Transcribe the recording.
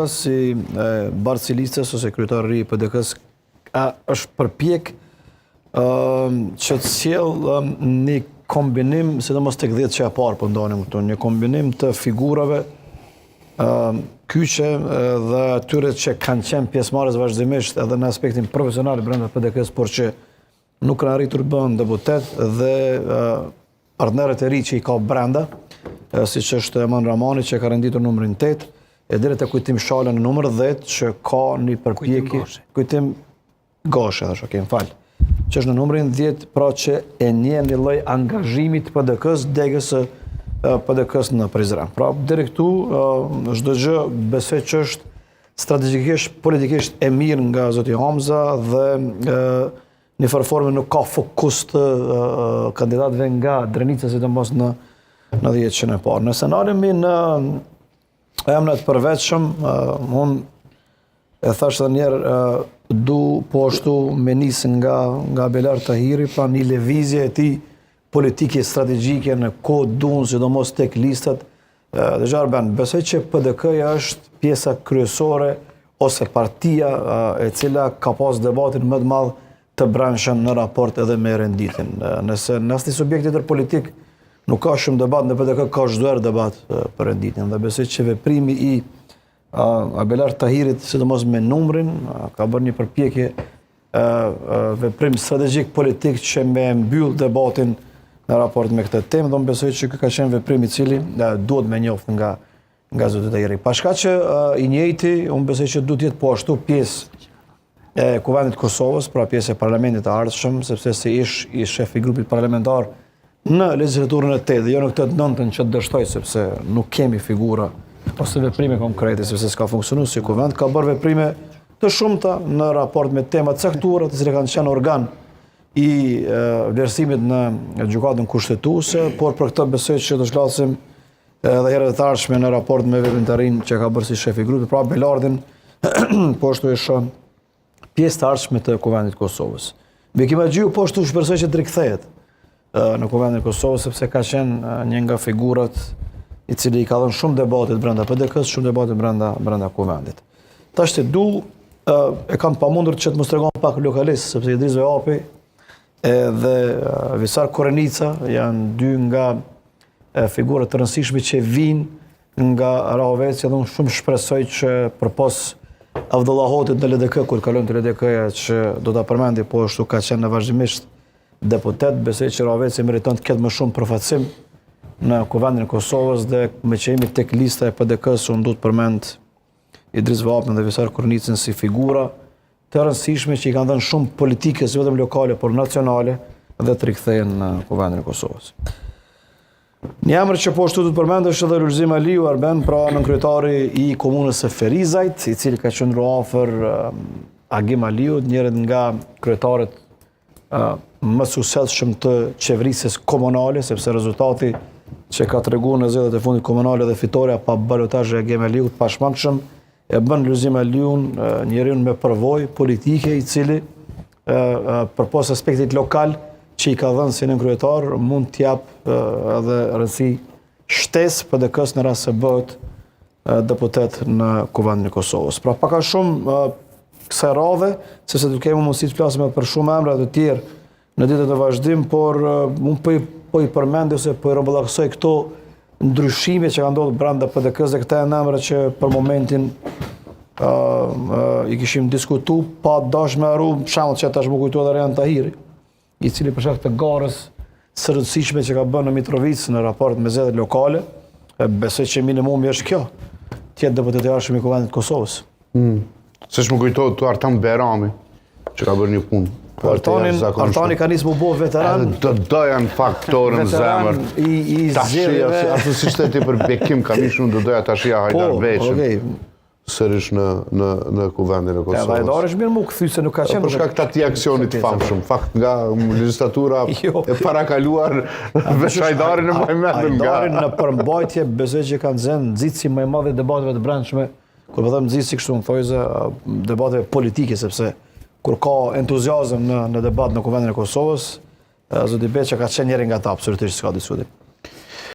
Si Barcilistës ose kryetari i PDK-s është përpjek që të sjellë një kombinim, sidomos tek 10 që e parë po ndonim këtu, një kombinim të figurave kyçe dhe atyre që kanë qenë pjesëmarrës vazhdimisht edhe në aspektin profesional brenda PDK-s, por që nuk kanë arritur të bëhen deputet dhe partnerët e ri që i ka brenda, siç është Eman Ramani që ka renditur numrin 8, e deri te kujtim Shala në numër 10 që ka një përpjekje kujtim Goshe, që është në numrin 10, pra që e njeh një lloj angazhimi të PDK-s degës së PDK-s në Prizren. Pra deri këtu çdo gjë besoj që është strategjikisht politikisht e mirë nga zoti Hamza dhe në formë nuk ka fokus të kandidatëve nga Drenica sidomos në 10 që e parë. Nëse nalemi në emrat përveçshëm, unë e thash edhe njerë, du po ashtu me nisë nga Belar Tahiri, pra një lëvizje e tij politike strategjike në kohë duan, sidomos tek listat. Dhe Arben, besoj që PDK-ja është pjesa kryesore ose partia e cila ka pas debatin më të madh të brendshëm në raport edhe me renditin. Nëse në asnjë subjekt tjetër politik nuk ka shumë debat, në PDK ka çdo herë debat për renditin. Dhe besoj që veprimi i Belar Tahirit, sidomos me numrin, ka bërë një përpjekje veprim strategjik politik që me mbyll debatin në raport me këtë temë, dhe unë besoj që ka qenë veprim i cili duhet me njoft nga zoti Tahiri. Pashka që i njëjti, unë besoj që duhet jetë po ashtu pjesë e Kuvendit Kosovës, pra pjesë e parlamentit të ardhshëm, sepse si i shef i grupit parlamentar në legislaturën e 8 dhe jo në këtë 9 që të dështoj, sepse nuk kemi figura ose veprime konkrete, sepse s'ka funksionuar si kuvend, ka bërë veprime të shumta në raport me tema të caktuara, të cilat kanë qenë organ i vlerësimit në gjykatën kushtetuese, por për këtë besoj që do të zhlasim edhe herët e ardhshme në raport me veprimtarin që ka bërë si shef i grupit, pra Belardin, po ashtu është pjesë të ardhshme të Kuvendit Kosovës. Bekim Axhiu po ashtu shpresoj që të rikthehet në Kuvendin e Kosovës, sepse ka qenë një nga figurat i cili i ka dhënë shumë debatit brenda PDK-s, shumë debatit brenda Kuvendit. Tash të e kam pamundur që të mos tregon pak lokalist, sepse Idris Veapi dhe Visar Korenica janë dy nga figurat të rëndësishme që vinë nga Rahovecia, dhe unë shumë shpresoj që përpos Avdollahotit në LDK, kur kalon të LDK-ja që do ta përmendi, po ashtu ka qenë vazhdimisht deputet, besoj që Rahovecia meriton të ketë më shumë përfaqësim në Kuvendin e Kosovës, dhe me që jemi tek lista e PDK-s, unë du të përmend Idris Veapin dhe Visar Korenicën si figura të rëndësishme që i kanë dhënë shumë politike, si vetëm lokale, por nacionale, dhe të rikthehen në Kuvendin e Kosovës. Një emër që po ashtu du të përmend është edhe Lulzim Aliu, Arben, pra nënkryetari i komunës së Ferizajt, i cili ka qenë afër Agim Aliut, njëri nga kryetarët më suksesshëm të qeverisjes komunale, sepse rezultati që ka treguar në zgjedhjet e fundit komunale dhe fitoria pa balotazh e Agim Aliut pashmangshëm e bën Lulzim Aliun njeriu me përvojë politike, i cili përpos aspektit lokal që i ka dhënë si nënkryetar, mund t'jap edhe rëndësi shtesë PDK-s në rast se bëhet deputet në Kuvendin e Kosovës. Pra pak a shumë kësaj radhe, sepse do kemi mundësi të flasim për shumë emra të tjerë në ditët e vazhdim, por unë po i përmend ose po i rroballakësoj këto ndryshime që kanë ndodhur brenda PDK-s, dhe këta janë emra që për momentin i kishim diskutuar pa dashur me harru, për shembull që tash më kujtohet Arjan Tahiri, i cili për shkak të garës së rëndësishme që ka bërë në Mitrovicë në raport me zgjedhjet lokale, besoj që minimumi është kjo, të jetë deputet i arshëm i Kuvendit të Kosovës. Se më kujtohet të Artan Berami, që ka bërë një punë. Artani ka nisë më bo veteran. Do janë faktorën zemër. I zgjedhjeve. Ashtu si shteti për bekim, kam ishë unë do doja Tashia Hajdar Veçën. Sërish në Kuvendin e Kosovës. Hajdar është mirë mu këthy se nuk ka qenë. Për shkak të atij aksionit famshëm. Fakt nga legjislatura e parakaluar veç Hajdarin e më mendën nga. Hajdarin në përmbajtje besoj që kanë zënë nxitsi më i madh i debateve të brendshme. Kur po them nxitsi kështu më thojë debateve politike, sepse kur ka entuziazëm në debat në Kuvendin e Kosovës, zoti Beqa ka qenë njëri nga ata, absolutisht s'ka diskutim.